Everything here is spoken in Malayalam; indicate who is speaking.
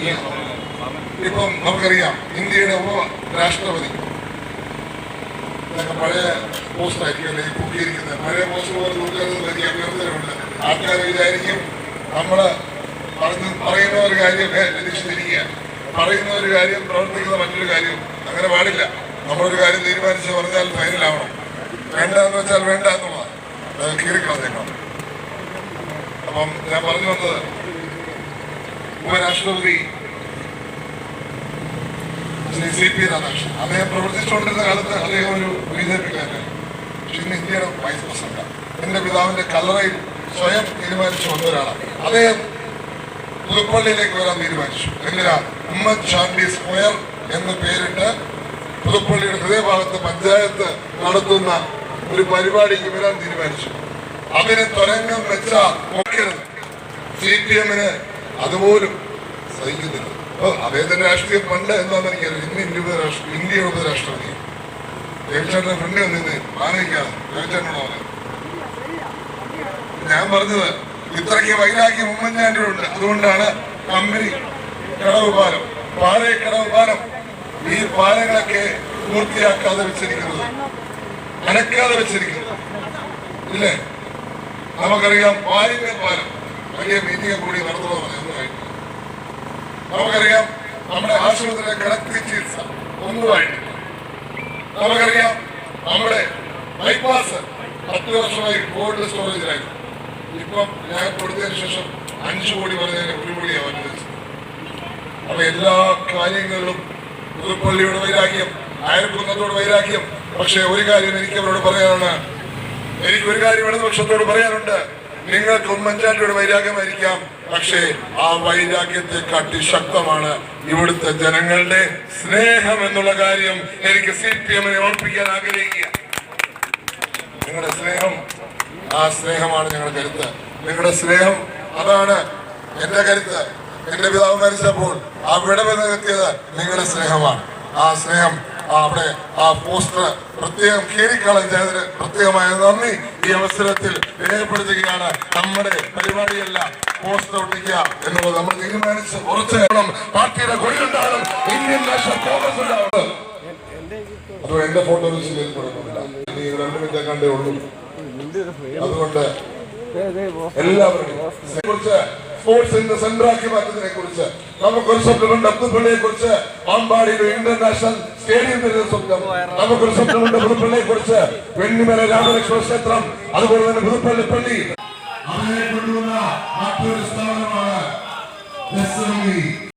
Speaker 1: ജീവിക്കുകയാണ്. ഇപ്പം നമുക്കറിയാം ഇന്ത്യയുടെ ഉപരാഷ്ട്രപതി പഴയ പോസ്റ്റ് ആയിരിക്കും അല്ലെങ്കിൽ പൊക്കിയിരിക്കുന്നത്. പഴയ പോസ്റ്റ് പോലെ തൂക്കുന്നത് വലിയ അഭ്യർത്ഥനയുണ്ട്. ആൾക്കാർ വിചാരിക്കും നമ്മള് പറയുന്ന ഒരു കാര്യം നിരീക്ഷിച്ചിരിക്കുക, പറയുന്ന ഒരു കാര്യം പ്രവർത്തിക്കുന്ന മറ്റൊരു കാര്യം. അങ്ങനെ പാടില്ല. നമ്മളൊരു കാര്യം തീരുമാനിച്ച് പറഞ്ഞാൽ ഫൈനലാവണം. വേണ്ടെന്ന് വെച്ചാൽ വേണ്ട എന്നുള്ളതാണ്, കീറിക്കളഞ്ഞേക്കണം. അപ്പം ഞാൻ പറഞ്ഞു വന്നത്, ഉപരാഷ്ട്രപതി ശ്രീ CP രാധാകൃഷ്ണൻ അദ്ദേഹം പ്രവർത്തിച്ചുകൊണ്ടിരുന്ന കാലത്ത് അദ്ദേഹം ഒരു BJP-കാരനാണ്. പക്ഷെ ഇന്ന് ഇന്ത്യയുടെ വൈസ് പ്രസിഡന്റാണ്. എന്റെ പിതാവിന്റെ കല്ലറയിൽ സ്വയം തീരുമാനിച്ചു വന്ന ഒരാളാണ്. അദ്ദേഹം പുതുപ്പള്ളിയിലേക്ക് വരാൻ തീരുമാനിച്ചു. എന്തിനാ? ഉമ്മൻചാണ്ടി സ്ക്വയർ എന്ന് പേരിട്ട് പുതുപ്പള്ളിയുടെ ഹൃദയഭാഗത്ത് പഞ്ചായത്ത് നടത്തുന്ന ഒരു പരിപാടിക്ക് വരാൻ തീരുമാനിച്ചു. അതിന് തുരങ്കം വെച്ചാൽ നോക്കരുത്. CPM-ന് അതുപോലും സഹിക്കുന്നില്ല. അദ്ദേഹത്തിന്റെ രാഷ്ട്രീയം പണ്ട് എന്താണെന്ന് എനിക്കറിയാം. ഇന്ത്യയുടെ ഉപരാഷ്ട്രപതി രവിചന്ദ്രൻ ഫ്രണ്ട് വന്നിന്ന് ആനയിക്കാതെ രവിചന്ദ്രനോട് ഞാൻ പറഞ്ഞത്, ഇത്രയ്ക്ക് വൈരാഗ്യം ഉമ്മൻചാണ്ടിയുണ്ട്. അതുകൊണ്ടാണ് കമ്പനി കടവ് പാലം, പാലക്കടവ് പാലം, ഈ പാലങ്ങളൊക്കെ പൂർത്തിയാക്കാതെ വെച്ചിരിക്കുന്നത്, അനക്കാതെ വെച്ചിരിക്കുന്നത്. ഇല്ലേ? നമുക്കറിയാം പാലിന്റെ പാലം വലിയ മീറ്റിംഗ് കൂടി നടത്തണമെന്ന് ഒന്നുമായിട്ട്. നമുക്കറിയാം നമ്മുടെ ആശുപത്രിയിലെ കിടത്തി ചികിത്സ ഒന്നുമായിട്ടില്ല. നമുക്കറിയാം നമ്മുടെ ബൈപ്പാസ് 10 വർഷമായി കോൾഡ് സ്റ്റോറേജിലായിരുന്നു. ഇപ്പം ഞാൻ കൊടുത്തതിന് ശേഷം 5 കോടി പറഞ്ഞതിന് 1 കോടിയാണ് അനുവദിച്ചത്. അപ്പൊ എല്ലാ കാര്യങ്ങളിലും പുതുപ്പള്ളിയോട് വൈരാഗ്യം, അയൽക്കുന്നതോട് വൈരാഗ്യം. പക്ഷെ ഒരു കാര്യം എനിക്ക് അവരോട് പറയാനാണ്, എനിക്കൊരു കാര്യം ഇടതുപക്ഷത്തോട് പറയാനുണ്ട്. നിങ്ങൾക്ക് ഉമ്മൻചാണ്ടിയുടെ വൈരാഗ്യമായിരിക്കാം, പക്ഷേ ആ വൈരാഗ്യത്തെ കാട്ടി ശക്തമാണ് ഇവിടുത്തെ ജനങ്ങളുടെ സ്നേഹം എന്നുള്ള കാര്യം എനിക്ക് CPM-നെ ഓർപ്പിക്കാൻ ആഗ്രഹിക്കുക. നിങ്ങളുടെ സ്നേഹം, ആ സ്നേഹമാണ് ഞങ്ങളുടെ കരുത്ത്. നിങ്ങളുടെ സ്നേഹം, അതാണ് എന്റെ കരുത്ത്. എന്റെ പിതാവ് മരിച്ചപ്പോൾ ആ വിടവ് നികത്തിയത് നിങ്ങളുടെ സ്നേഹമാണ്. ആ സ്നേഹം അവിടെ ആ പോസ്റ്റർ പ്രത്യേകം കീറിക്കളഞ്ഞതിന് പ്രത്യേകമായ നന്ദി ഈ അവസരത്തിൽ രേഖപ്പെടുത്തുകയാണ്. നമ്മുടെ പരിപാടിയല്ല പോസ്റ്റർ ഒട്ടിക്കുക എന്നുള്ളത് നമ്മൾ തീരുമാനിച്ച് ഉറച്ചു വേണം. പാർട്ടിയുടെ കൊടിയുണ്ടാകും, ഇന്ത്യൻ നാഷണൽ കോൺഗ്രസ് ഉണ്ടാവും. അതോ എന്റെ ഫോട്ടോ വെച്ച് കൊടുക്കുന്നില്ല, ഇനി 2 മിനിറ്റ് കണ്ടേ ഉള്ളൂ. അതുകൊണ്ട് എല്ലാവരുടെയും കുറിച്ച്, സ്പോർട്സിന്റെ സെന്ററാക്കി മാറ്റുന്നതിനെ കുറിച്ച് നമുക്കൊരു സ്വപ്നമുണ്ട്. അബ്ദുൾപള്ളിയെ കുറിച്ച് പാമ്പാടിയിൽ ഇന്റർനാഷണൽ സ്റ്റേഡിയത്തിന്റെ സ്വപ്നം. നമുക്കൊരു സ്വപ്നമുണ്ട് പുതുപ്പള്ളിയെ കുറിച്ച്, വെണ്ണിമല രാമലക്ഷ്മണ ക്ഷേത്രം, അതുപോലെ തന്നെ പുതുപ്പള്ളി പള്ളി. അതിനെ കൊണ്ടുവന്ന മറ്റൊരു സ്ഥാപനമാണ്